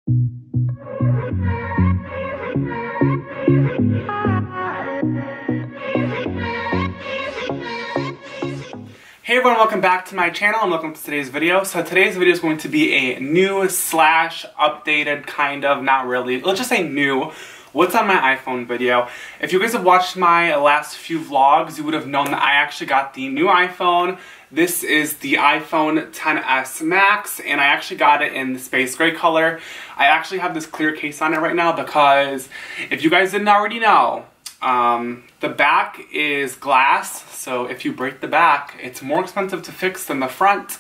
Hey everyone, welcome back to my channel and welcome to today's video. So today's video is going to be a new slash updated kind of, not really, let's just say new, what's on my iPhone video. If you guys have watched my last few vlogs, you would have known that I actually got the new iPhone. This is the iPhone XS Max and I actually got it in the space gray color. I actually have this clear case on it right now because if you guys didn't already know, the back is glass, so if you break the back, it's more expensive to fix than the front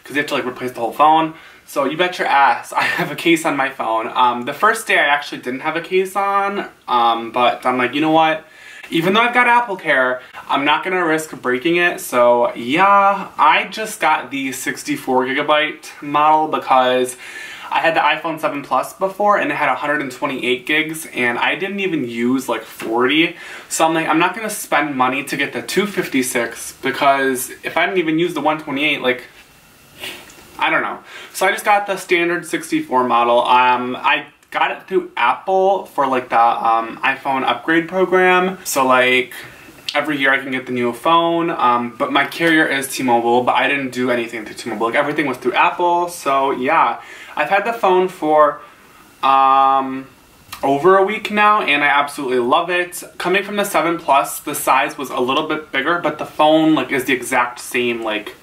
because you have to like replace the whole phone. So you bet your ass I have a case on my phone. The first day I actually didn't have a case on, but I'm like, you know what? Even though I've got Apple Care, I'm not gonna risk breaking it. So yeah, I just got the 64GB model because I had the iPhone 7 Plus before and it had 128 gigs and I didn't even use like 40. So I'm like, I'm not gonna spend money to get the 256 because if I didn't even use the 128, like, I don't know. So I just got the standard 64 model. I got it through Apple for like the iPhone upgrade program. So like, every year I can get the new phone, but my carrier is T-Mobile, but I didn't do anything through T-Mobile. Like everything was through Apple, so yeah. I've had the phone for over a week now, and I absolutely love it. Coming from the 7 Plus, the size was a little bit bigger, but the phone like is the exact same like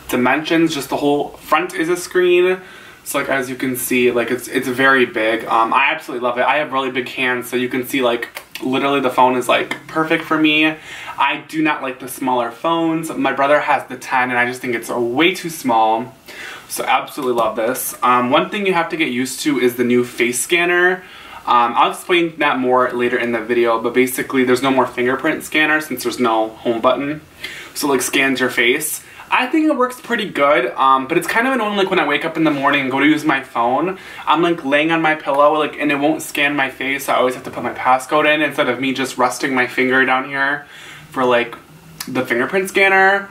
dimensions. Just the whole front is a screen. So like as you can see, like it's very big. I absolutely love it. I have really big hands, so you can see like literally the phone is like perfect for me. I do not like the smaller phones. My brother has the 10 and I just think it's way too small. So absolutely love this. One thing you have to get used to is the new face scanner. I'll explain that more later in the video, but basically there's no more fingerprint scanner since there's no home button. So like scans your face. I think it works pretty good, but it's kind of annoying like when I wake up in the morning and go to use my phone. I'm like laying on my pillow like and it won't scan my face. I always have to put my passcode in instead of me just resting my finger down here for like the fingerprint scanner.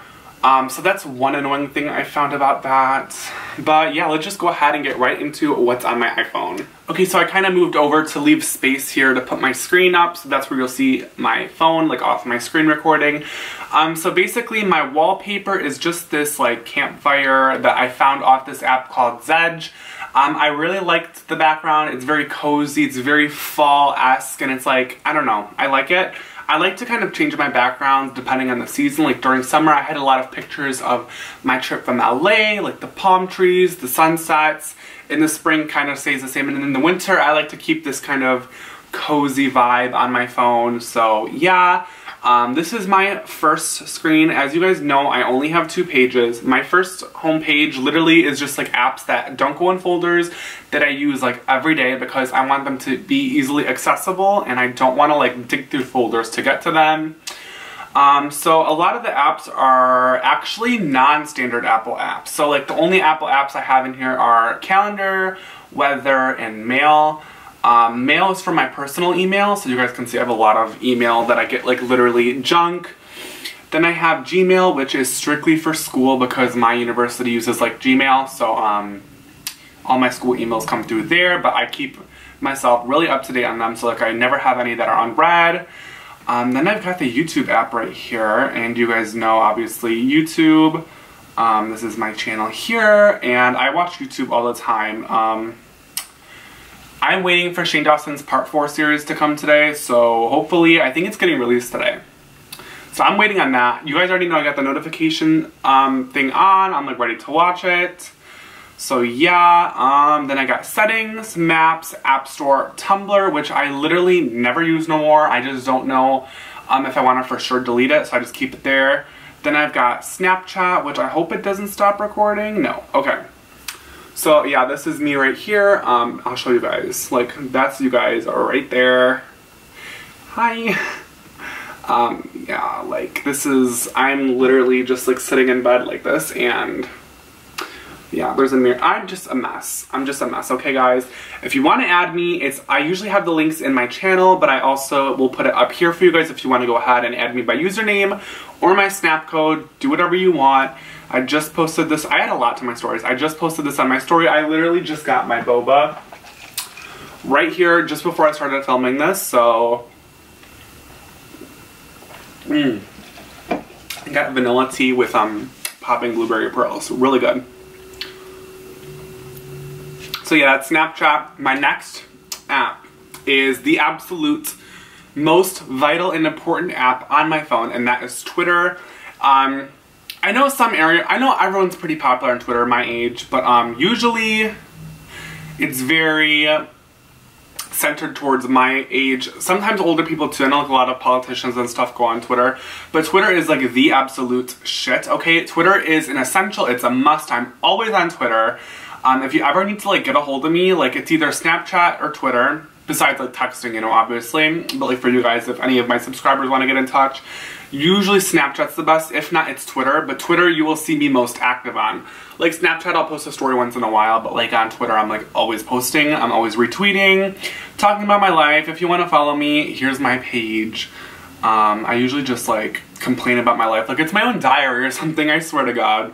So that's one annoying thing I found about that. But yeah, let's just go ahead and get right into what's on my iPhone. Okay, so I kind of moved over to leave space here to put my screen up, so that's where you'll see my phone, like off my screen recording. So basically my wallpaper is just this like campfire that I found off this app called Zedge. I really liked the background. It's very cozy, it's very fall-esque, and it's like, I don't know, I like it. I like to kind of change my backgrounds depending on the season. Like during summer, I had a lot of pictures of my trip from LA, like the palm trees, the sunsets. In the spring, kind of stays the same. And in the winter, I like to keep this kind of cozy vibe on my phone. So yeah, this is my first screen. As you guys know, I only have 2 pages. My first home page literally is just like apps that don't go in folders that I use like every day because I want them to be easily accessible and I don't want to like dig through folders to get to them. So a lot of the apps are actually non-standard Apple apps. So like the only Apple apps I have in here are Calendar, Weather, and Mail. Mail is for my personal email, so you guys can see I have a lot of email that I get like literally junk. Then I have Gmail, which is strictly for school because my university uses like Gmail, so all my school emails come through there, but I keep myself really up to date on them, so like I never have any that are unread. Then I've got the YouTube app right here, and you guys know obviously YouTube. This is my channel here, and I watch YouTube all the time. I'm waiting for Shane Dawson's Part 4 series to come today, so hopefully, I think it's getting released today. So I'm waiting on that. You guys already know I got the notification thing on. I'm like ready to watch it. So yeah, then I got Settings, Maps, App Store, Tumblr, which I literally never use no more. I just don't know if I want to for sure delete it, so I just keep it there. Then I've got Snapchat, which I hope it doesn't stop recording. No, okay. So yeah, this is me right here. I'll show you guys. Like, that's you guys are right there. Hi. Yeah, like this is, I'm literally just like sitting in bed like this and Yeah, there's a mirror. I'm just a mess. I'm just a mess, okay guys? If you want to add me, I usually have the links in my channel, but I also will put it up here for you guys if you want to go ahead and add me by username or my snap code. Do whatever you want. I just posted this. I had a lot to my stories. I just posted this on my story. I literally just got my boba right here just before I started filming this, so I got vanilla tea with popping blueberry pearls. Really good. So yeah, that's Snapchat. My next app is the absolute most vital and important app on my phone, and that is Twitter. I know I know everyone's pretty popular on Twitter my age, but usually it's very centered towards my age. Sometimes older people too. I know like a lot of politicians and stuff go on Twitter, but Twitter is like the absolute shit, okay? Twitter is an essential, it's a must. I'm always on Twitter. If you ever need to like get a hold of me, like it's either Snapchat or Twitter, besides like texting, you know, obviously. But like for you guys, if any of my subscribers want to get in touch, usually Snapchat's the best. If not, it's Twitter. But Twitter you will see me most active on. Like Snapchat, I'll post a story once in a while, but like on Twitter, I'm like always posting. I'm always retweeting, talking about my life. If you want to follow me, here's my page. I usually just like complain about my life. Like it's my own diary or something, I swear to God.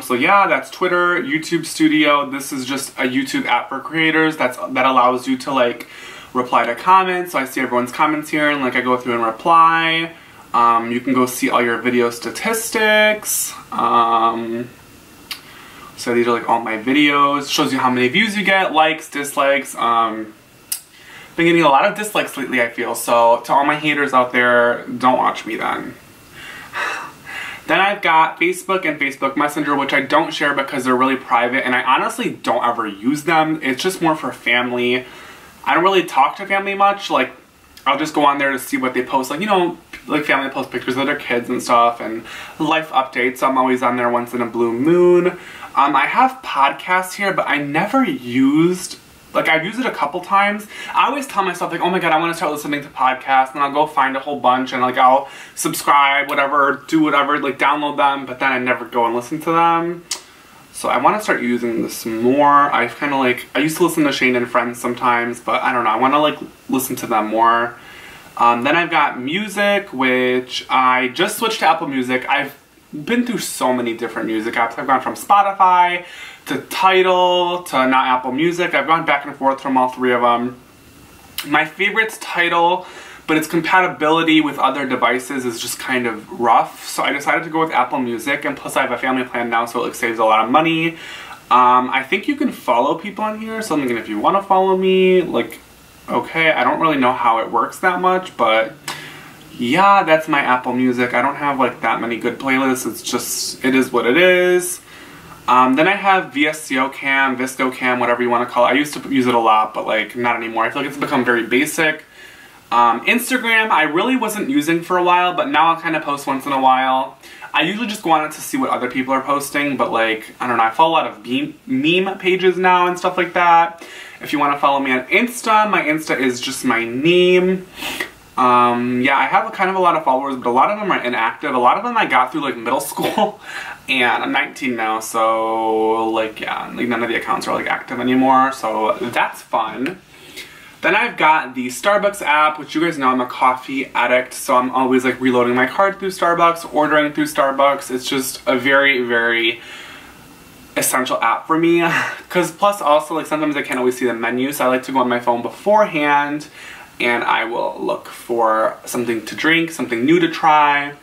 So yeah, that's Twitter, YouTube Studio. This is just a YouTube app for creators that allows you to like reply to comments. So I see everyone's comments here and like I go through and reply. You can go see all your video statistics. So these are like all my videos. Shows you how many views you get, likes, dislikes. Been getting a lot of dislikes lately, I feel. So to all my haters out there, don't watch me then. Then I've got Facebook and Facebook Messenger, which I don't share because they're really private, and I honestly don't ever use them. It's just more for family. I don't really talk to family much. Like, I'll just go on there to see what they post. Like, you know, like family post pictures of their kids and stuff, and life updates. So I'm always on there once in a blue moon. I have podcasts here, but I never used... Like, I've used it a couple times. I always tell myself, like, oh my god, I want to start listening to podcasts, and I'll go find a whole bunch, and, like, I'll subscribe, whatever, do whatever, like, download them, but then I never go and listen to them. So I want to start using this more. I've kind of, like, I used to listen to Shane and Friends sometimes, but I don't know, I want to, like, listen to them more. Then I've got music, which I just switched to Apple Music. I've been through so many different music apps. I've gone from Spotify to Tidal to now Apple Music. I've gone back and forth from all three of them. My favorite's Tidal, but its compatibility with other devices is just kind of rough. So I decided to go with Apple Music, and plus I have a family plan now, so it like saves a lot of money. I think you can follow people on here, so I'm thinking if you want to follow me, like, okay, I don't really know how it works that much, but yeah, that's my Apple Music. I don't have like that many good playlists. It's just, it is what it is. Then I have VSCO Cam, Visco Cam, whatever you want to call it. I used to use it a lot, but like not anymore. I feel like it's become very basic. Instagram, I really wasn't using for a while, but now I'll kind of post once in a while. I usually just go on it to see what other people are posting, but like, I don't know, I follow a lot of meme pages now and stuff like that. If you want to follow me on Insta, my Insta is just my name. Yeah, I have kind of a lot of followers, but a lot of them are inactive. A lot of them I got through like middle school, and I'm 19 now, so like, yeah, like none of the accounts are like active anymore, so that's fun. Then I've got the Starbucks app, which you guys know I'm a coffee addict, so I'm always like reloading my card through Starbucks, ordering through Starbucks. It's just a very, very essential app for me, because plus also like sometimes I can't always see the menu, so I like to go on my phone beforehand and I will look for something to drink, something new to try.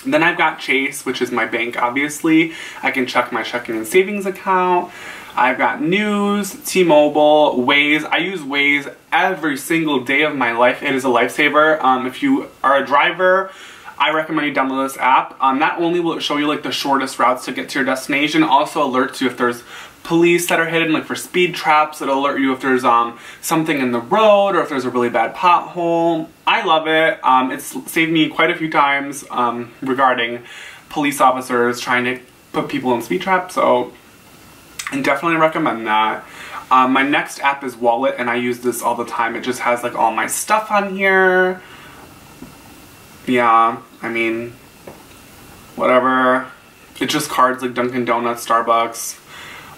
Then I've got Chase, which is my bank, obviously. I can check my checking and savings account. I've got News, T-Mobile, Waze. I use Waze every single day of my life. It is a lifesaver. If you are a driver, I recommend you download this app. Not only will it show you like the shortest routes to get to your destination, also alerts you if there's police that are hidden, like for speed traps. It'll alert you if there's something in the road or if there's a really bad pothole. I love it. It's saved me quite a few times regarding police officers trying to put people in speed traps, so I definitely recommend that. My next app is Wallet, and I use this all the time. It just has like all my stuff on here. Yeah, I mean, whatever. it's just cards like Dunkin' Donuts, Starbucks.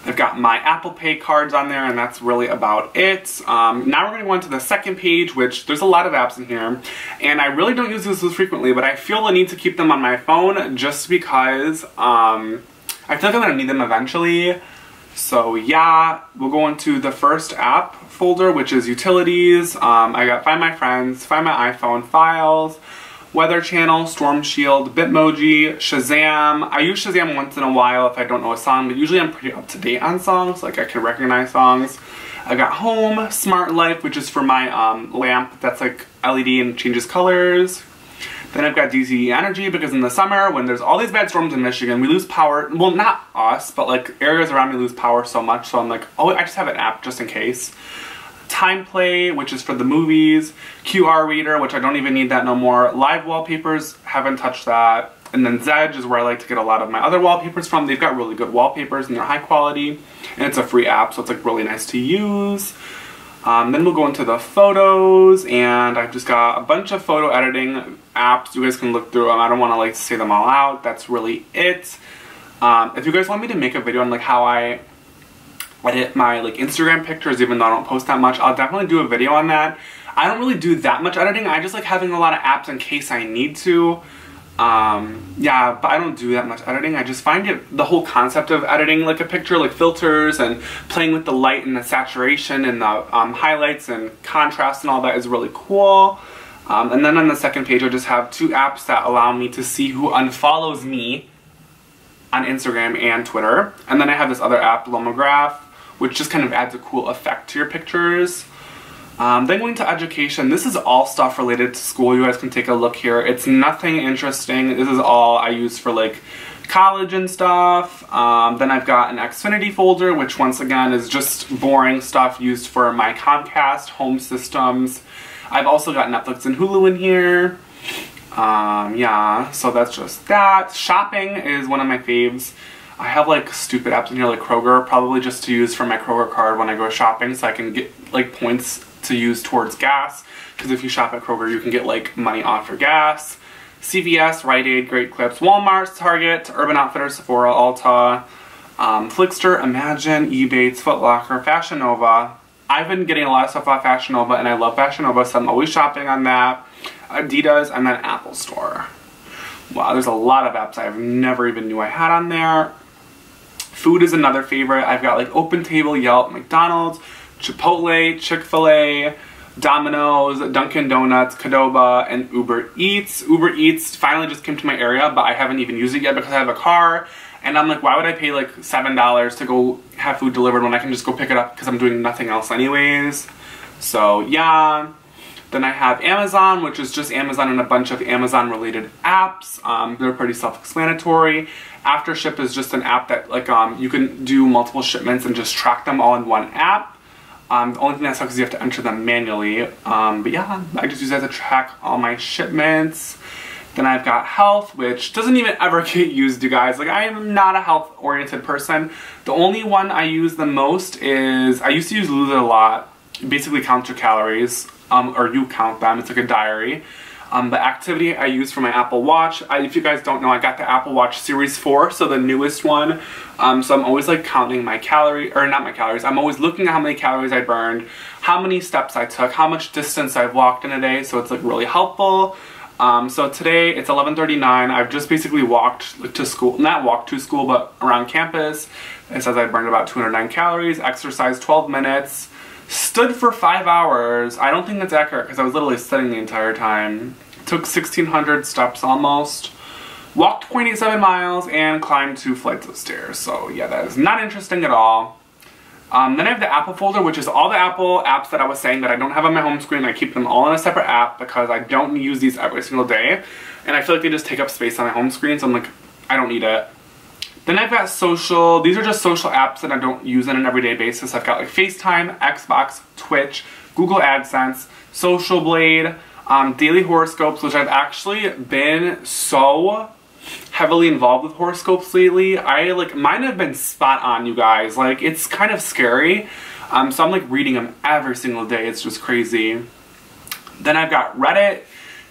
I've got my Apple Pay cards on there, and that's really about it. Now we're going to go on to the second page, which there's a lot of apps in here, and I really don't use this as frequently, but I feel the need to keep them on my phone just because I feel like I'm going to need them eventually. So yeah, we'll go into the first app folder, which is Utilities. I got Find My Friends, Find My iPhone, Files, Weather Channel, Storm Shield, Bitmoji, Shazam. I use Shazam once in a while if I don't know a song, but usually I'm pretty up to date on songs, like I can recognize songs. I got Home, Smart Life, which is for my lamp that's like LED and changes colors. Then I've got DC Energy because in the summer when there's all these bad storms in Michigan, we lose power. Well, not us, but like areas around me lose power so much, so I'm like, oh, I just have an app just in case. Time Play, which is for the movies, QR Reader, which I don't even need that no more, Live Wallpapers, haven't touched that, and then Zedge is where I like to get a lot of my other wallpapers from. They've got really good wallpapers and they're high quality, and it's a free app, so it's like really nice to use. Then we'll go into the photos, and I've just got a bunch of photo editing apps. You guys can look through them. I don't want to like say them all out. That's really it. If you guys want me to make a video on like how I edit my like Instagram pictures, even though I don't post that much, I'll definitely do a video on that. I don't really do that much editing. I just like having a lot of apps in case I need to. Yeah, but I don't do that much editing. I just find it, the whole concept of editing like a picture, like filters and playing with the light and the saturation and the highlights and contrast and all that is really cool. And then on the second page I just have two apps that allow me to see who unfollows me on Instagram and Twitter. And then I have this other app, Lomograph, which just kind of adds a cool effect to your pictures. Then going to education, this is all stuff related to school. You guys can take a look here. It's nothing interesting. This is all I use for like college and stuff. Then I've got an Xfinity folder, which once again is just boring stuff used for my Comcast home systems. I've also got Netflix and Hulu in here. Yeah, so that's just that. Shopping is one of my faves. I have like stupid apps in here like Kroger, probably just to use for my Kroger card when I go shopping so I can get like points to use towards gas, because if you shop at Kroger you can get like money off your gas. CVS, Rite Aid, Great Clips, Walmart, Target, Urban Outfitters, Sephora, Ulta, Flickster, Imagine, Ebates, Foot Locker, Fashion Nova. I've been getting a lot of stuff off Fashion Nova and I love Fashion Nova, so I'm always shopping on that. Adidas, and then Apple Store. Wow, there's a lot of apps I've never even knew I had on there. Food is another favorite. I've got like OpenTable, Yelp, McDonald's, Chipotle, Chick-fil-A, Domino's, Dunkin' Donuts, Qdoba, and Uber Eats. Uber Eats finally just came to my area, but I haven't even used it yet because I have a car. And I'm like, why would I pay like $7 to go have food delivered when I can just go pick it up because I'm doing nothing else anyways. So yeah. Then I have Amazon, which is just Amazon and a bunch of Amazon related apps. They're pretty self-explanatory. AfterShip is just an app that like you can do multiple shipments and just track them all in one app. The only thing that sucks is you have to enter them manually. But yeah, I just use that to track all my shipments. Then I've got Health, which doesn't even ever get used, you guys. Like, I am not a health-oriented person. The only one I use the most is, I used to use Lose It a lot. It basically counts your calories, or you count them. It's like a diary. The activity I use for my Apple Watch, if you guys don't know, I got the Apple Watch Series 4, so the newest one. So I'm always like counting my calories, or not my calories, I'm always looking at how many calories I burned, how many steps I took, how much distance I've walked in a day, so it's like really helpful. So today it's 11:39. I've just basically walked to school, not walked to school, but around campus. It says I burned about 209 calories, exercised 12 minutes, stood for 5 hours. I don't think that's accurate because I was literally sitting the entire time. Took 1,600 steps almost, walked 0.87 miles, and climbed 2 flights of stairs. So yeah, that is not interesting at all. Then I have the Apple folder, which is all the Apple apps that I was saying that I don't have on my home screen. I keep them all in a separate app because I don't use these every single day. And I feel like they just take up space on my home screen, so I'm like, I don't need it. Then I've got social. These are just social apps that I don't use on an everyday basis. I've got like FaceTime, Xbox, Twitch, Google AdSense, Social Blade, daily horoscopes, which I've actually been so heavily involved with horoscopes lately. Mine have been spot on, you guys. Like, it's kind of scary. So I'm like reading them every single day. It's just crazy. Then I've got Reddit,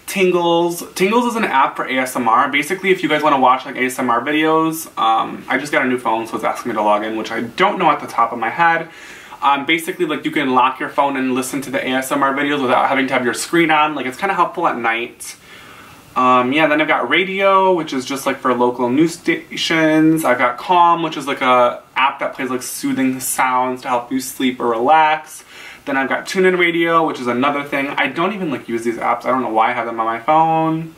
Tingles. Tingles is an app for ASMR. Basically, if you guys want to watch like ASMR videos, I just got a new phone, so it's asking me to log in, which I don't know at the top of my head. Basically, like, you can lock your phone and listen to the ASMR videos without having to have your screen on. Like, it's kind of helpful at night. Yeah, then I've got Radio, which is just like for local news stations. I've got Calm, which is like a app that plays like soothing sounds to help you sleep or relax. Then I've got TuneIn Radio, which is another thing. I don't even like use these apps. I don't know why I have them on my phone.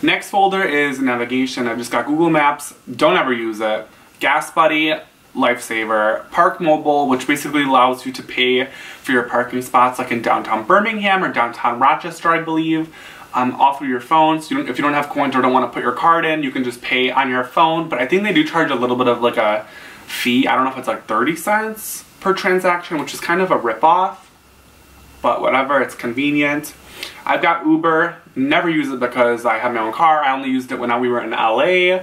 Next folder is navigation. I've just got Google Maps. Don't ever use it. Gas Buddy, Lifesaver. Park Mobile, which basically allows you to pay for your parking spots like in downtown Birmingham or downtown Rochester, I believe. Off of your phone. So if you don't have coins or don't want to put your card in, you can just pay on your phone. But I think they do charge a little bit of like a fee. I don't know if it's like 30 cents per transaction, which is kind of a ripoff, but whatever, it's convenient. I've got Uber. Never use it because I have my own car. I only used it when we were in LA.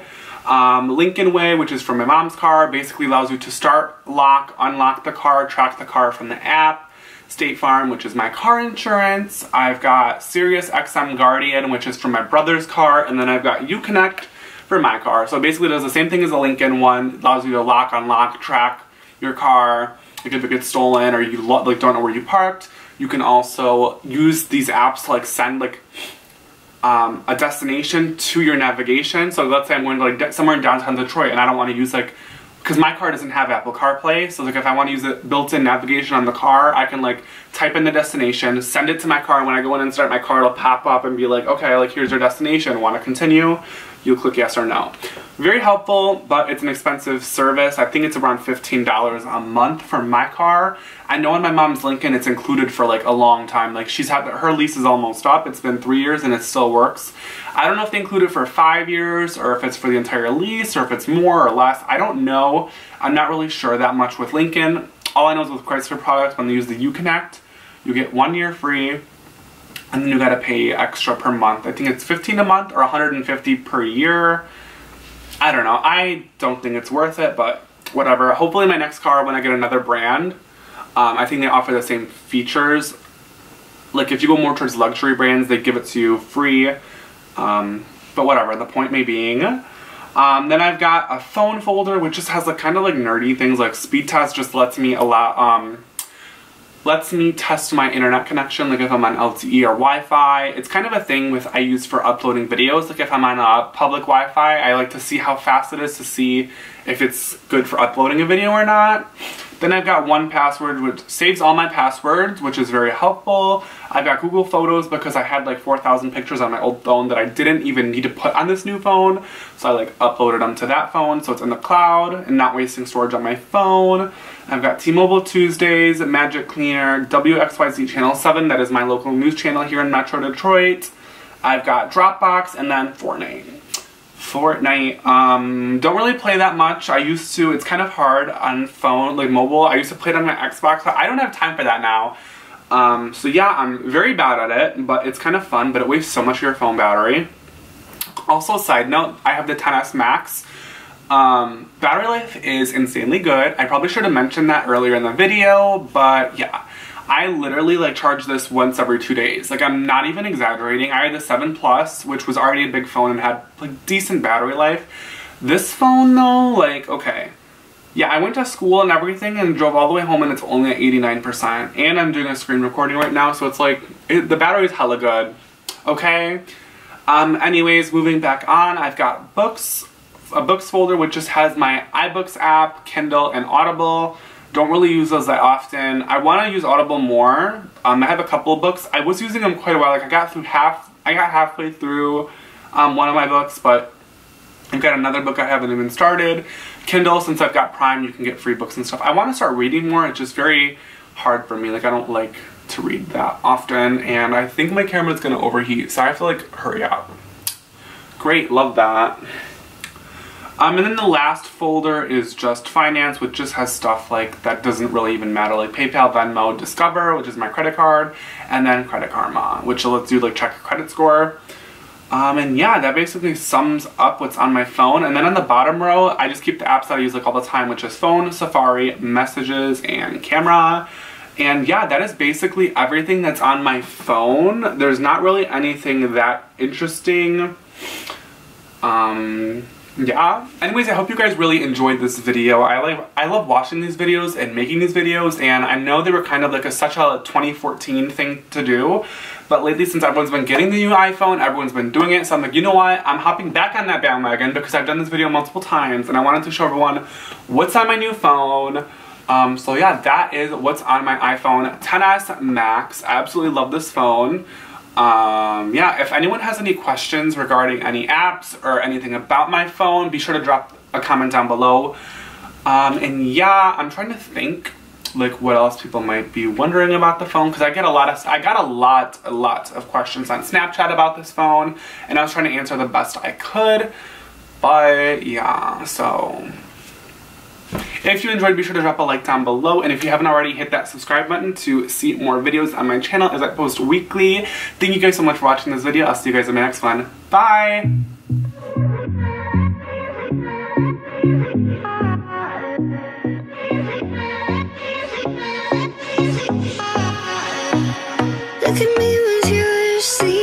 Lincoln Way, which is from my mom's car, basically allows you to start, lock, unlock the car, track the car from the app. State Farm, which is my car insurance. I've got Sirius XM Guardian, which is from my brother's car, and then I've got Uconnect for my car. So basically it does the same thing as the Lincoln one. It allows you to lock, unlock, track your car. Like if it gets stolen or you like don't know where you parked, you can also use these apps to like send like a destination to your navigation. So let's say I'm going to like somewhere in downtown Detroit and I don't want to use like, because my car doesn't have Apple CarPlay, so like if I want to use the built-in navigation on the car, I can like type in the destination, send it to my car, and when I go in and start my car, it'll pop up and be like, okay, like here's your destination, want to continue? You'll click yes or no. Very helpful, but it's an expensive service. I think it's around $15 a month for my car. I know in my mom's Lincoln it's included for like a long time. Like she's had, her lease is almost up. It's been 3 years and it still works. I don't know if they include it for 5 years or if it's for the entire lease or if it's more or less. I don't know. I'm not really sure that much with Lincoln. All I know is with Chrysler products, when they use the Uconnect, you get 1 year free. And then you gotta pay extra per month. I think it's $15 a month or $150 per year. I don't know. I don't think it's worth it, but whatever. Hopefully my next car, when I get another brand, I think they offer the same features. Like if you go more towards luxury brands, they give it to you free. But whatever, the point may being. Then I've got a phone folder, which just has like kind of like nerdy things, like speed test just lets me test my internet connection, like if I'm on LTE or Wi-Fi. It's kind of a thing I use for uploading videos. Like if I'm on a public Wi-Fi, I like to see how fast it is to see if it's good for uploading a video or not. Then I've got 1Password, which saves all my passwords, which is very helpful. I've got Google Photos because I had like 4,000 pictures on my old phone that I didn't even need to put on this new phone. So I like uploaded them to that phone so it's in the cloud and not wasting storage on my phone. I've got T-Mobile Tuesdays, Magic Cleaner, WXYZ Channel 7, that is my local news channel here in Metro Detroit. I've got Dropbox, and then Fortnite. Don't really play that much. I used to. It's kind of hard on phone, like mobile. I used to play it on my Xbox. I don't have time for that now. So yeah, I'm very bad at it, but it's kind of fun, but it wastes so much of your phone battery. Also, side note, I have the XS Max. Battery life is insanely good. I probably should have mentioned that earlier in the video, but yeah. I literally like charge this once every 2 days. Like I'm not even exaggerating. I had the 7 Plus, which was already a big phone and had like decent battery life. This phone though, like, okay. Yeah, I went to school and everything and drove all the way home and it's only at 89%. And I'm doing a screen recording right now, so it's like, the battery's hella good. Okay. Anyways, moving back on, I've got books. A books folder which just has my iBooks app, Kindle, and Audible. Don't really use those that often. I want to use Audible more. I have a couple of books. I was using them quite a while. Like I got halfway through one of my books, but I've got another book I haven't even started. Kindle, since I've got Prime, you can get free books and stuff. I want to start reading more. It's just very hard for me. Like I don't like to read that often, and I think my camera's gonna overheat, so I have to like hurry up. Great, love that. And then the last folder is just finance, which just has stuff like that doesn't really even matter, like PayPal, Venmo, Discover, which is my credit card, and then Credit Karma, which lets you like check your credit score. And yeah, that basically sums up what's on my phone. And then on the bottom row, I just keep the apps that I use like all the time, which is phone, Safari, messages, and camera. And yeah, that is basically everything that's on my phone. There's not really anything that interesting. Yeah. Anyways, I hope you guys really enjoyed this video. I love watching these videos and making these videos, and I know they were kind of like such a 2014 thing to do, but lately since everyone's been getting the new iPhone, everyone's been doing it, so I'm like, you know what, I'm hopping back on that bandwagon because I've done this video multiple times and I wanted to show everyone what's on my new phone. So yeah, that is what's on my iPhone XS Max. I absolutely love this phone. Yeah, if anyone has any questions regarding any apps or anything about my phone, be sure to drop a comment down below. And yeah, I'm trying to think like what else people might be wondering about the phone, because I got a lot of questions on Snapchat about this phone, and I was trying to answer the best I could. But yeah, so if you enjoyed, be sure to drop a like down below, and if you haven't already, hit that subscribe button to see more videos on my channel as I post weekly. Thank you guys so much for watching this video. I'll see you guys in my next one. Bye! Look at me with your sleep.